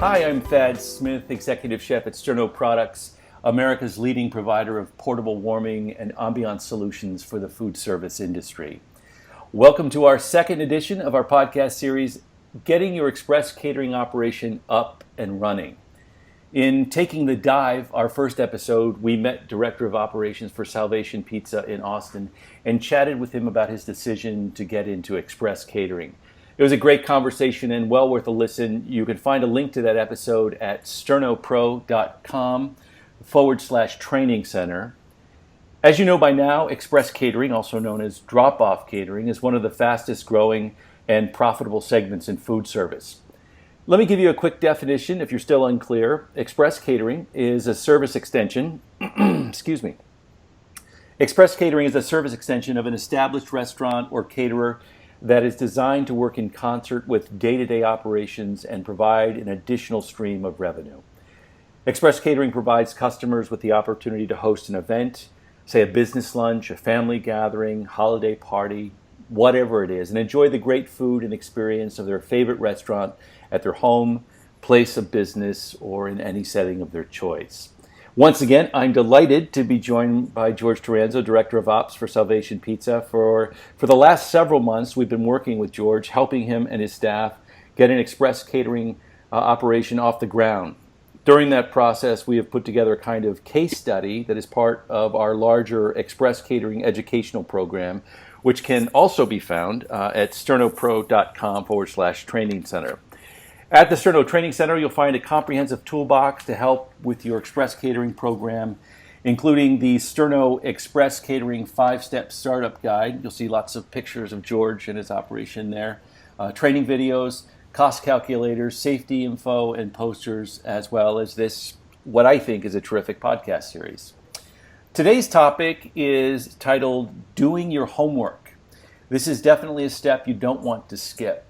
Hi, I'm Thad Smith, Executive Chef at Sterno Products, America's leading provider of portable warming and ambiance solutions for the food service industry. Welcome to our second edition of our podcast series, Getting Your Express Catering Operation Up and Running. In Taking the Dive, our first episode, we met Director of Operations for Salvation Pizza in Austin and chatted with him about his decision to get into express catering. It was a great conversation and well worth a listen. You can find a link to that episode at sternopro.com/training center. As you know by now, express catering, also known as drop-off catering, is one of the fastest growing and profitable segments in food service. Let me give you a quick definition if you're still unclear. Express catering is a service extension, excuse me. Express catering is a service extension of an established restaurant or caterer that is designed to work in concert with day-to-day operations and provide an additional stream of revenue. Express catering provides customers with the opportunity to host an event, say a business lunch, a family gathering, holiday party, whatever it is, and enjoy the great food and experience of their favorite restaurant at their home, place of business, or in any setting of their choice. Once again, I'm delighted to be joined by George Toranzo, Director of Ops for Salvation Pizza. For the last several months, we've been working with George, helping him and his staff get an express catering operation off the ground. During that process, we have put together a kind of case study that is part of our larger express catering educational program, which can also be found at sternopro.com/training center. At the Sterno Training Center, you'll find a comprehensive toolbox to help with your express catering program, including the Sterno Express Catering 5-Step Startup Guide. You'll see lots of pictures of George and his operation there, training videos, cost calculators, safety info, and posters, as well as this, what I think is a terrific podcast series. Today's topic is titled Doing Your Homework. This is definitely a step you don't want to skip.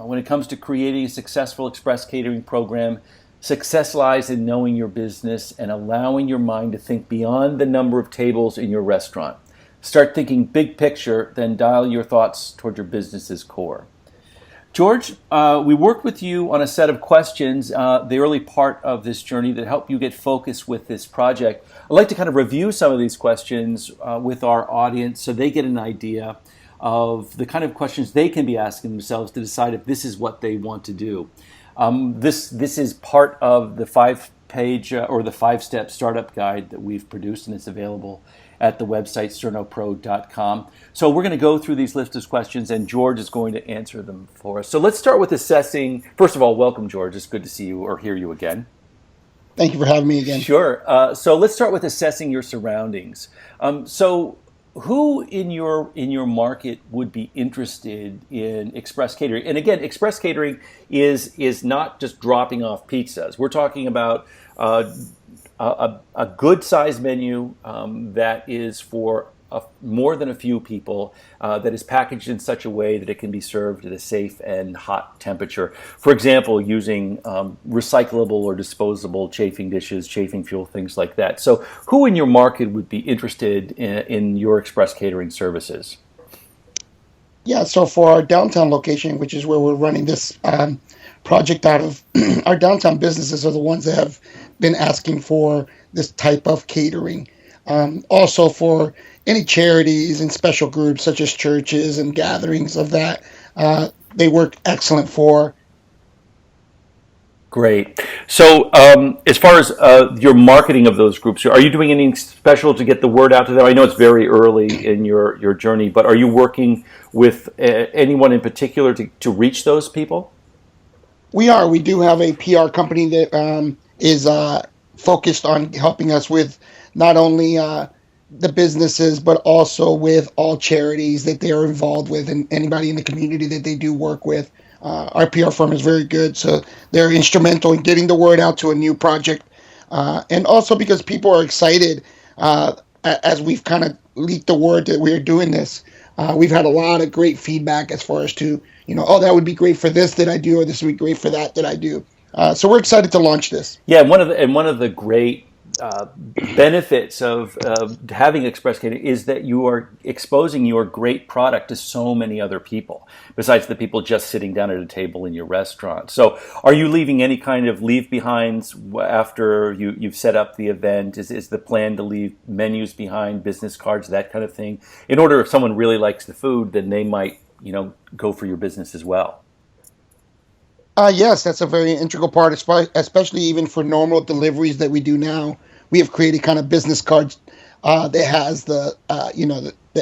When it comes to creating a successful express catering program, success lies in knowing your business and allowing your mind to think beyond the number of tables in your restaurant. Start thinking big picture, then dial your thoughts toward your business's core. George, we worked with you on a set of questions, the early part of this journey that helped you get focused with this project. I'd like to kind of review some of these questions with our audience so they get an idea of the kind of questions they can be asking themselves to decide if this is what they want to do. This is part of the 5-page or the 5-step startup guide that we've produced, and it's available at the website sternopro.com. So we're going to go through these list of questions, and George is going to answer them for us. So let's start with assessing. First of all, welcome, George. It's good to see you or hear you again. Thank you for having me again. Sure. So let's start with assessing your surroundings. So who in your market would be interested in express catering? And again, express catering is not just dropping off pizzas. We're talking about a good sized menu that is for more than a few people, that is packaged in such a way that it can be served at a safe and hot temperature. For example, using recyclable or disposable chafing dishes, chafing fuel, things like that. So who in your market would be interested in your express catering services? Yeah, so for our downtown location, which is where we're running this project out of, our downtown businesses are the ones that have been asking for this type of catering. Also for any charities and special groups such as churches and gatherings of that, they work excellent for. Great. So as far as your marketing of those groups, are you doing anything special to get the word out to them? I know it's very early in your journey, but are you working with anyone in particular to reach those people? We are. We do have a PR company that is focused on helping us with not only the businesses, but also with all charities that they are involved with and anybody in the community that they do work with. Our PR firm is very good, so they're instrumental in getting the word out to a new project. And also because people are excited as we've kind of leaked the word that we're doing this. We've had a lot of great feedback as far as to, oh, that would be great for this that I do, or this would be great for that I do. So we're excited to launch this. Yeah, one of the great benefits of having express catering is that you are exposing your great product to so many other people besides the people just sitting down at a table in your restaurant. So are you leaving any kind of leave behinds after you've set up the event? Is the plan to leave menus behind, business cards, that kind of thing? In order, if someone really likes the food, then they might, go for your business as well. Yes, that's a very integral part, especially even for normal deliveries that we do now. We have created kind of business cards that has the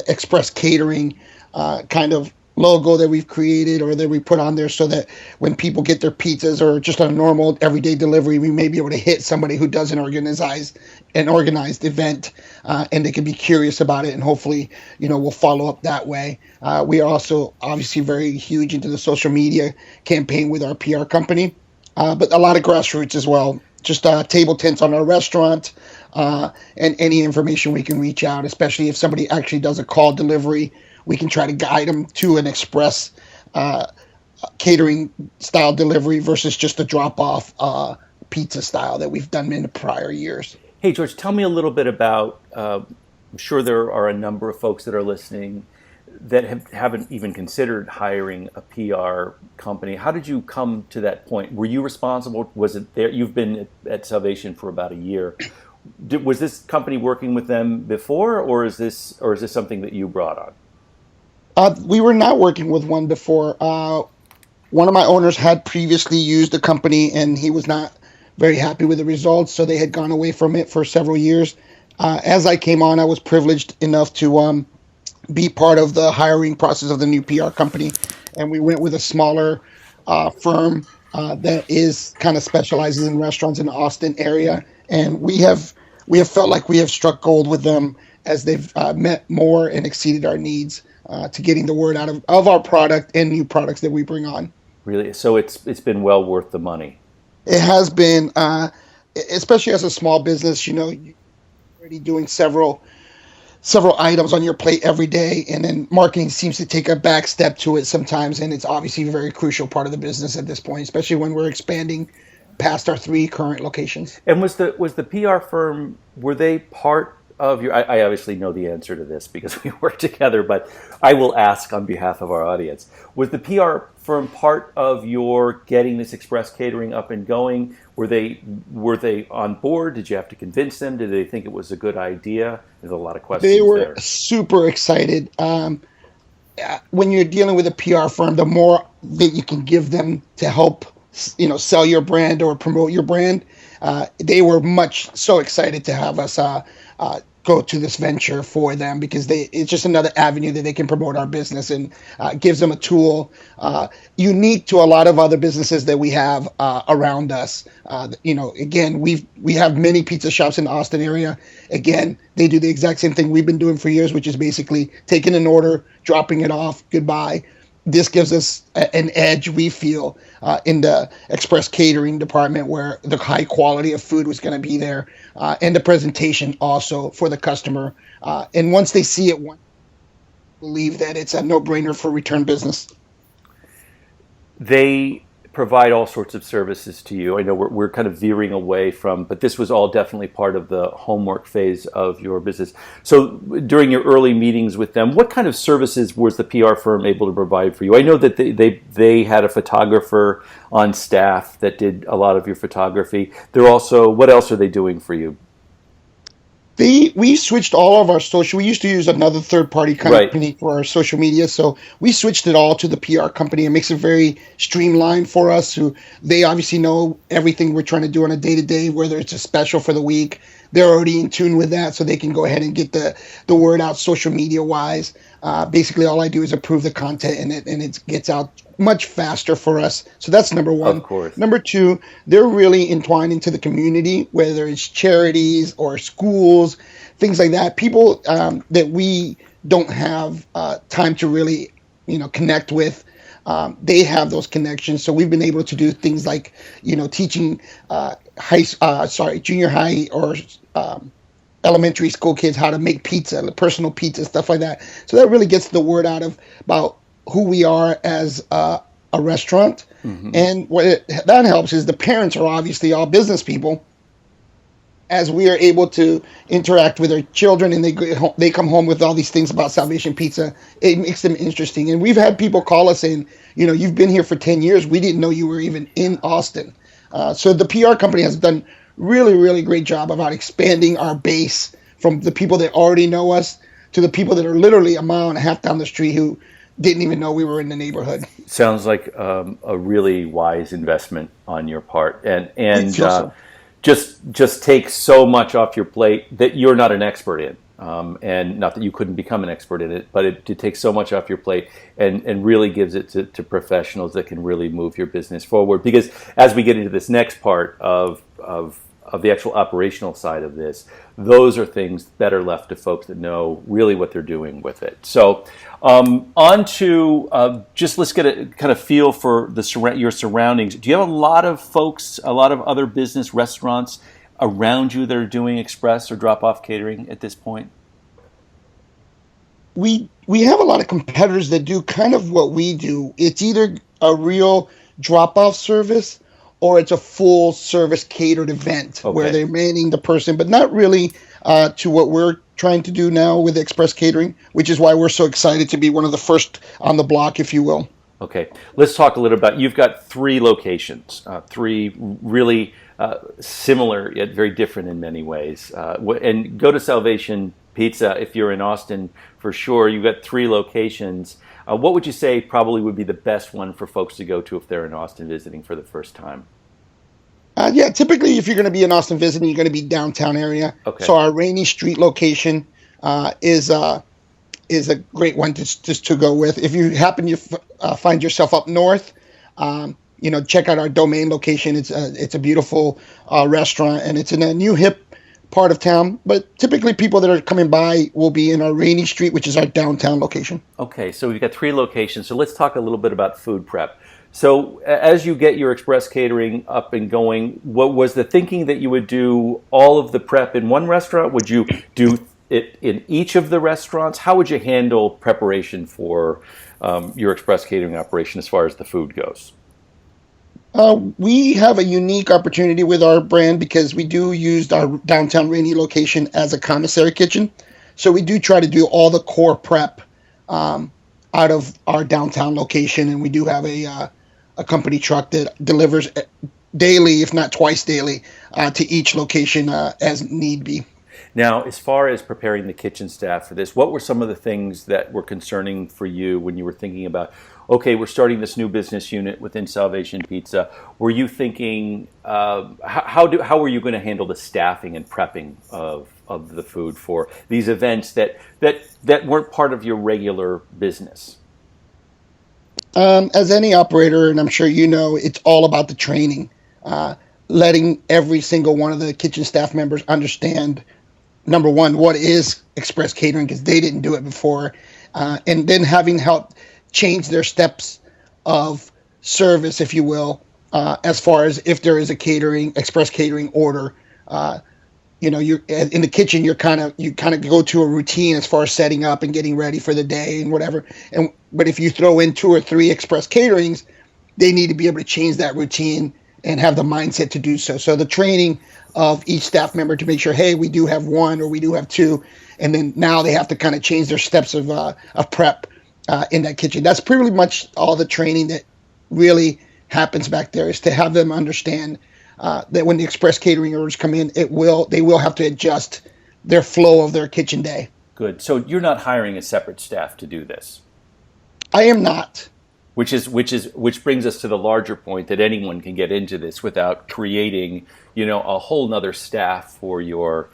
express catering kind of logo that we've created or that we put on there so that when people get their pizzas or just on a normal everyday delivery, we may be able to hit somebody who does an organized event, and they can be curious about it, and hopefully, we'll follow up that way. We are also obviously very huge into the social media campaign with our PR company, but a lot of grassroots as well. Just table tents on our restaurant, and any information we can reach out, especially if somebody actually does a call delivery, we can try to guide them to an express catering style delivery versus just a drop off pizza style that we've done in the prior years. Hey, George, tell me a little bit about. I'm sure there are a number of folks that are listening that haven't even considered hiring a PR company. How did you come to that point? Were you responsible? Was it there? You've been at Salvation for about a year. Was this company working with them before, or is this something that you brought on? We were not working with one before. One of my owners had previously used a company, and he was not very happy with the results, so they had gone away from it for several years. As I came on, I was privileged enough to be part of the hiring process of the new PR company, and we went with a smaller firm that is kind of specializes in restaurants in the Austin area, and we have felt like we have struck gold with them as they've met more and exceeded our needs to getting the word out of our product and new products that we bring on. Really? So it's been well worth the money. It has been, especially as a small business, you're already doing several items on your plate every day, and then marketing seems to take a back step to it sometimes, and it's obviously a very crucial part of the business at this point, especially when we're expanding past our 3 current locations. And was the PR firm, were they part of your? I obviously know the answer to this because we work together, but I will ask on behalf of our audience. Was the PR firm part of your getting this express catering up and going? Were they on board? Did you have to convince them? Did they think it was a good idea? There's a lot of questions They were there. super excited. When you're dealing with a PR firm, the more that you can give them to help, sell your brand or promote your brand, they were so excited to have us go to this venture for them because it's just another avenue that they can promote our business, and gives them a tool unique to a lot of other businesses that we have around us. Again, we have many pizza shops in the Austin area. Again, they do the exact same thing we've been doing for years, which is basically taking an order, dropping it off, goodbye. This gives us an edge, we feel, in the express catering department, where the high quality of food was going to be there, and the presentation also for the customer. And once they see it, believe that it's a no-brainer for return business. They provide all sorts of services to you. I know we're kind of veering away from, but this was all definitely part of the homework phase of your business. So during your early meetings with them, what kind of services was the PR firm able to provide for you? I know that they had a photographer on staff that did a lot of your photography. They're also, what else are they doing for you? We switched all of our social. We used to use another third-party company Right. for our social media, so we switched it all to the PR company. It makes it very streamlined for us. Who they obviously know everything we're trying to do on a day-to-day, whether it's a special for the week. They're already in tune with that, so they can go ahead and get the word out social media-wise. Basically, all I do is approve the content, and it gets out much faster for us. So that's number one. Of course. Number two, they're really entwined into the community, whether it's charities or schools, things like that. People that we don't have time to really, connect with. They have those connections, so we've been able to do things like, teaching junior high or elementary school kids how to make pizza, personal pizza, stuff like that. So that really gets the word out about who we are as a restaurant. Mm-hmm. And that helps is the parents are obviously all business people. as we are able to interact with our children and they come home with all these things about Salvation Pizza, it makes them interesting. And we've had people call us saying, you've been here for 10 years. We didn't know you were even in Austin. So the PR company has done really, really great job about expanding our base from the people that already know us to the people that are literally a mile and a half down the street who didn't even know we were in the neighborhood. Sounds like a really wise investment on your part, and We feel so. just takes so much off your plate that you're not an expert in, and not that you couldn't become an expert in it, but it takes so much off your plate and really gives it to professionals that can really move your business forward. Because as we get into this next part of the actual operational side of this, those are things better left to folks that know really what they're doing with it. So on to just let's get a kind of feel for your surroundings. Do you have a lot of folks, a lot of other business restaurants around you that are doing express or drop-off catering at this point? We have a lot of competitors that do kind of what we do. It's either a real drop-off service or it's a full service catered event where they're manning the person, but not really to what we're trying to do now with Express Catering, which is why we're so excited to be one of the first on the block, if you will. Okay, let's talk a little about, you've got 3 locations, 3 really similar yet very different in many ways. And go to Salvation Pizza if you're in Austin for sure. You've got 3 locations. What would you say probably would be the best one for folks to go to if they're in Austin visiting for the first time? Yeah, typically if you're going to be in Austin visiting, you're going to be downtown area. Okay. So our Rainy Street location is a great one just to go with. If you happen to find yourself up north, check out our Domain location. It's a beautiful restaurant, and it's in a new hip part of town. But typically people that are coming by will be in our Rainy Street, which is our downtown location. Okay, so we've got 3 locations. So let's talk a little bit about food prep. So as you get your express catering up and going, what was the thinking that you would do all of the prep in one restaurant? Would you do it in each of the restaurants? How would you handle preparation for your express catering operation as far as the food goes? We have a unique opportunity with our brand because we do use our downtown Rainy location as a commissary kitchen. So we do try to do all the core prep out of our downtown location, and we do have a company truck that delivers daily, if not twice daily, to each location as need be. Now, as far as preparing the kitchen staff for this, what were some of the things that were concerning for you when you were thinking about, okay, we're starting this new business unit within Salvation Pizza? Were you thinking, how were you going to handle the staffing and prepping of the food for these events that weren't part of your regular business? As any operator, and I'm sure you know, it's all about the training, letting every single one of the kitchen staff members understand, number one, what is express catering, because they didn't do it before, and then having help change their steps of service, if you will, as far as if there is a express catering order. You're in the kitchen. You kind of go to a routine as far as setting up and getting ready for the day and whatever. But if you throw in 2 or 3 express caterings, they need to be able to change that routine and have the mindset to do so. So the training of each staff member to make sure, hey, we do have 1 or we do have 2, and then now they have to kind of change their steps of prep in that kitchen. That's pretty much all the training that really happens back there, is to have them understand that when the express catering orders come in, they will have to adjust their flow of their kitchen day. Good. So you're not hiring a separate staff to do this? I am not. Which brings us to the larger point that anyone can get into this without creating, a whole nother staff for your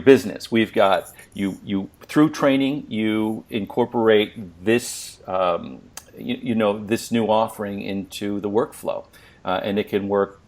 business. We've got you through training, you incorporate this this new offering into the workflow, and it can work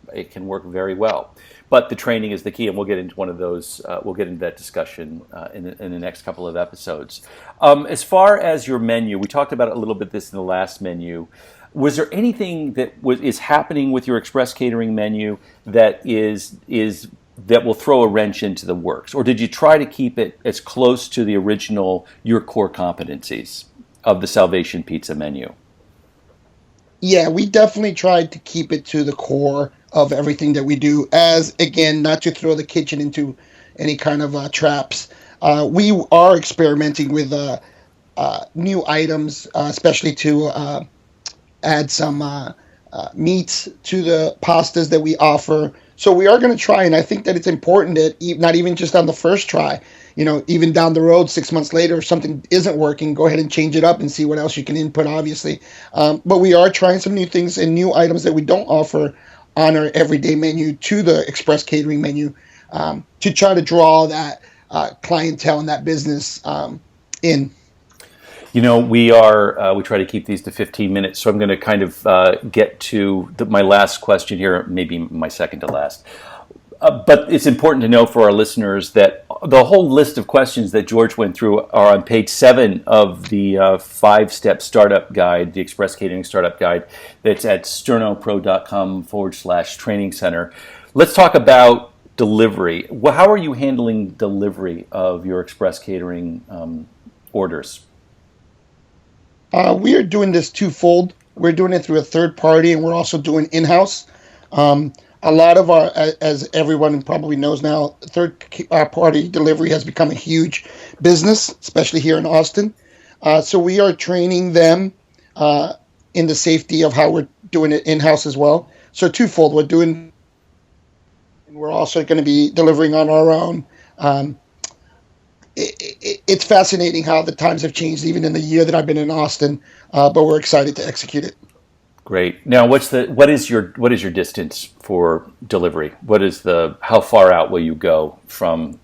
very well. But the training is the key, and we'll get into one of those. We'll get into that discussion in the next couple of episodes. As far as your menu, we talked about it a little bit in the last menu. Was there anything that is happening with your express catering menu that will throw a wrench into the works, or did you try to keep it as close to the original, your core competencies of the Salvation Pizza menu? Yeah, we definitely tried to keep it to the core. of everything that we do. As again, not to throw the kitchen into any kind of traps. We are experimenting with new items, especially to add some meats to the pastas that we offer. So we are going to try, and I think that it's important that not even just on the first try, even down the road, 6 months later, if something isn't working, go ahead and change it up and see what else you can input, obviously. But we are trying some new things and new items that we don't offer on our everyday menu to the express catering menu, to try to draw that clientele and that business in. We try to keep these to 15 minutes, so I'm going to kind of get to my last question here, maybe my second to last. But it's important to know for our listeners that the whole list of questions that George went through are on page 7 of the 5-step startup guide, the Express Catering Startup Guide, that's at sternopro.com/training center. Let's talk about delivery. How are you handling delivery of your Express Catering orders? We are doing this twofold. We're doing it through a third party, and we're also doing in-house. A lot of our, as everyone probably knows now, third party delivery has become a huge business, especially here in Austin. So we are training them in the safety of how we're doing it in-house as well. So twofold, we're also going to be delivering on our own. It's fascinating how the times have changed, even in the year that I've been in Austin. But we're excited to execute it. Great. Now, what is your distance for delivery? How far out will you go from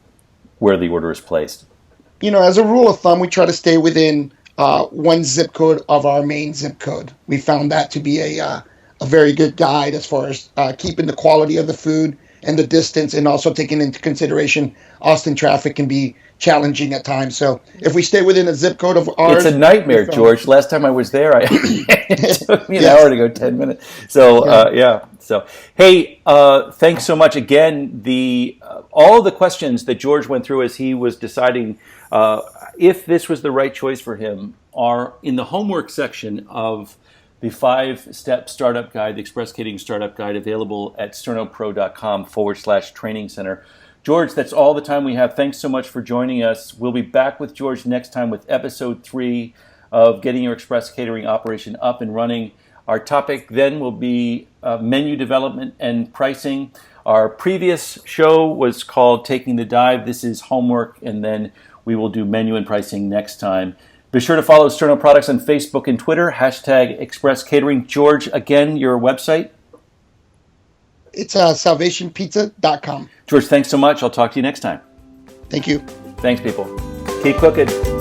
where the order is placed? As a rule of thumb, we try to stay within one zip code of our main zip code. We found that to be a very good guide as far as keeping the quality of the food and the distance, and also taking into consideration Austin traffic can be challenging at times. So if we stay within a zip code of ours... It's a nightmare, George. Last time I was there, it took me an hour to go 10 minutes. So, So, hey, thanks so much. Again, all the questions that George went through as he was deciding if this was the right choice for him are in the homework section of the 5-step startup guide, the Express Catering Startup Guide, available at sternopro.com/training center. George, that's all the time we have. Thanks so much for joining us. We'll be back with George next time with episode 3 of Getting Your Express Catering Operation Up and Running. Our topic then will be menu development and pricing. Our previous show was called Taking the Dive. This is homework, and then we will do menu and pricing next time. Be sure to follow Sterno Products on Facebook and Twitter, #Express Catering. George, again, your website? It's salvationpizza.com. George, thanks so much. I'll talk to you next time. Thank you. Thanks, people. Keep cooking.